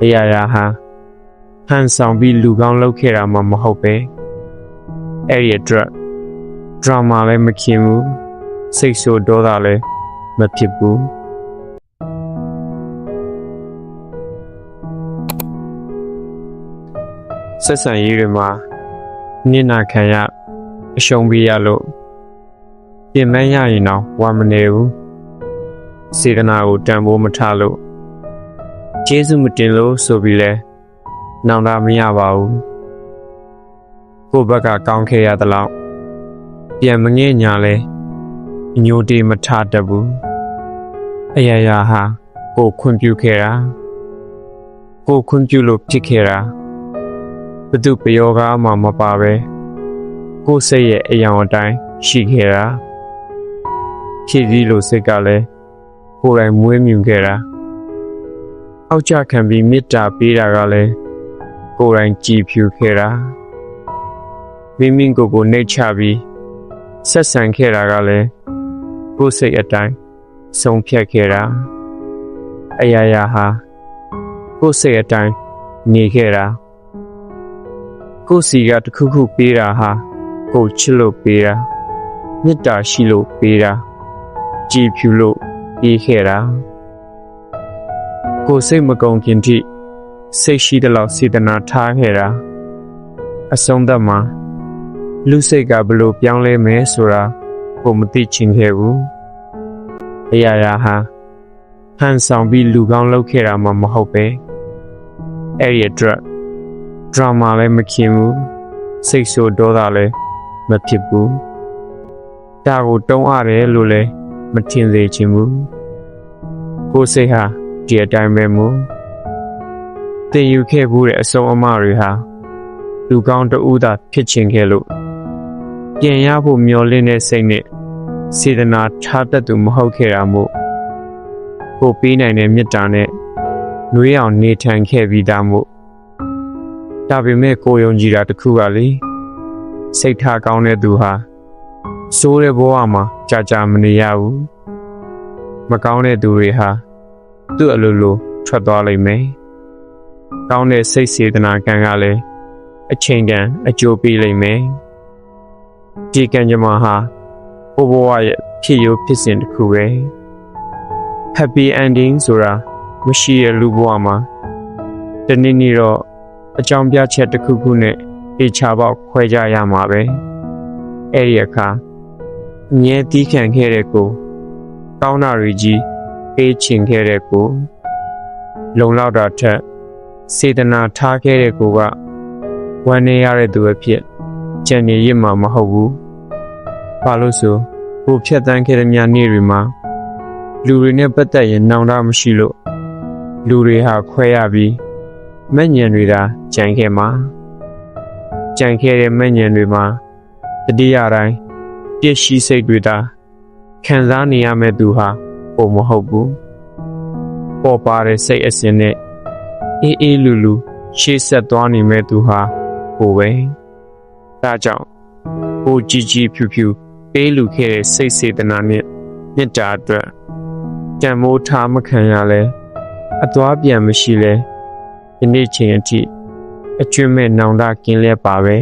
Ayaya ha. Han sound be Lugan locate ma mahope. Area drama le makimu. စိတ်ဆိုဒေါသလည်းမဖြစ်ဘူးဆက်ဆံရေးတွေမှာနစ်နာခံရအရှုံးပေးရလို့ပြင်ပန်းရရင်တော့ဝါမနေဘူးစေတနာကိုတန်ဖိုးမထားလို့ကျေးဇူးမတင်လို့ဆိုပြီးလဲနောင်တမရပါဘူးကိုယ့်ဘက်ကကောင်းခဲ့ရသလောက်ပြန်မငဲ့ညာလဲညိုတေမထားတတ်ဘူးအရာရာဟာကိုခွင့်ပြုခဲ့တာကိုခွင့်ပြုလို့ဖြစ်ခဲ့တာဘသူပယောဂါမှမပါပဲကိုစိတ်ရဲ့အယောင်အတိုင်းရှိခဲ့တာဖြစ်ပြီးလို့စိတ်ကလည်းကိုယ်တိုင်မွေးမြူခဲ့တာအောက်ကျခံပြီးမေတ္တာပေးတာကလည်းကိုယ်တိုင်ကြည်ဖြူခဲ့တာမိမိကိုယ်ကိုနှိမ့်ချပြီးဆက်ဆံခဲ့တာကလည်းကိုယ်စိတ်အတိုင်းဆုံးဖြတ်ခဲ့တာအရာရာဟာကိုယ်စိတ်အတိုင်းနေခဲ့တာကိုယ်စီကတစ်ခုခုပေးတာဟာကိုယ်ချစ်လို့ပေးတာမေတ္တာရှိလို့ပေးတာကြည်ဖြူလို့ပေးခဲ့တာကိုယ်စိတ်မကုန်ခင်ထိစိတ်ရှိတဲ့လောက်စေတနာထားခဲ့တာအဆုံးသတ်မှာလူစိတ်ကဘလို့ပြောင်းလဲမယ်ဆိုတာကိုမသိချင်ခဲ့ဘူးအရာရာဟာဟန်ဆောင်ပြီးလူကောင်းလုပ်ခဲ့တာမှမဟုတ်ပဲအဲ့ဒီအတွက်ဒရာမာလည်းမခင်ဘူးစိတ်ဆိုးဒေါသလည်းမဖြစ်ဘူးဒါကိုတုံးရတယ်လို့လည်းမထင်စေချင်ဘူးကိုယ်စိတ်ဟာဒီအတိုင်းပဲမို့သင်ယူခဲ့ဘူးတဲ့အဆုံးအမတွေဟာလူကောင်းတဦးသာဖြစ်ချင်ခဲ့လို့ပြန်ရဖို့မျှော်လင့်တဲ့စိတ်နဲ့စေတနာထားတတ်သူမဟုတ်ခဲ့တာမို့ကိုပေးနိုင်တဲ့မေတ္တာနဲ့နှွေးအောင်နေထိုင်ခဲ့ပြီးသားမို့ဒါပေမဲ့ကိုယုံကြည်တာတစ်ခုကလေစိတ်ထားကောင်းတဲ့သူဟာစိုးတဲ့ဘဝမှာကြာမနေရဘူးမကောင်းတဲ့သူတွေဟာသူ့အလိုလိုထွက်သွားလိမ့်မယ်ကောင်းတဲ့စိတ်စေတနာကံကလည်းအချိန်တန်အကျိုးပေးလိမ့်မယ်ဒီကံကြမ္မာဟာဘဝရဲ့ဖြစ်ရိုးဖြစ်စဉ်တစ်ခုပဲ Happy ending ဆိုတာမရှိရလူဘဝမှာတနေ့နေ့တော့အကြောင်းပြချက်တစ်ခုခုနဲ့အေချာပေါက်ခွဲကြရမှာပဲအဲ့ဒီအခါအမြဲတီးခံခဲ့တဲ့ကိုကောင်းတာတွေကြီးပေးချင်ခဲ့တဲ့ကိုလုံလောက်တာထက်စေတနာထားခဲ့တဲ့ကိုကဝမ်းနေရတဲ့သူအဖြစ်ကြံနေရမှာမဟုတ်ဘူးဘာလို့ဆိုကိုဖြတ်တန်းခဲ့တဲ့ညနေတွေမှာလူတွေနဲ့ပတ်သက်ရင်နောင်တမရှိလို့လူတွေဟာခွဲရပြီးမဲ့ညံတွေသာကြံခဲ့မှာကြံခဲ့တဲ့မဲ့ညံတွေမှာတတိယတိုင်းပြည့်ရှိစိတ်တွေသာခံစားနေရမယ့်သူဟာပုံမဟုတ်ဘူးပေါ်ပါတဲ့စိတ်အစဉ်နဲ့အေးလူလူရှေ့ဆက်သွားနေမဲ့သူဟာကိုပဲဒါကြောင့်ကိုကြီးဖြူဖြူပေးလူခဲ့တဲ့စိတ်စေတနာနဲ့မေတ္တာအတွက်ကြံမိုးထားမခံရလဲအသွားပြန်မရှိလဲဒီနေ့ချိန်အထိအကျွင့်မဲ့နောင်တကင်းလဲပါပဲ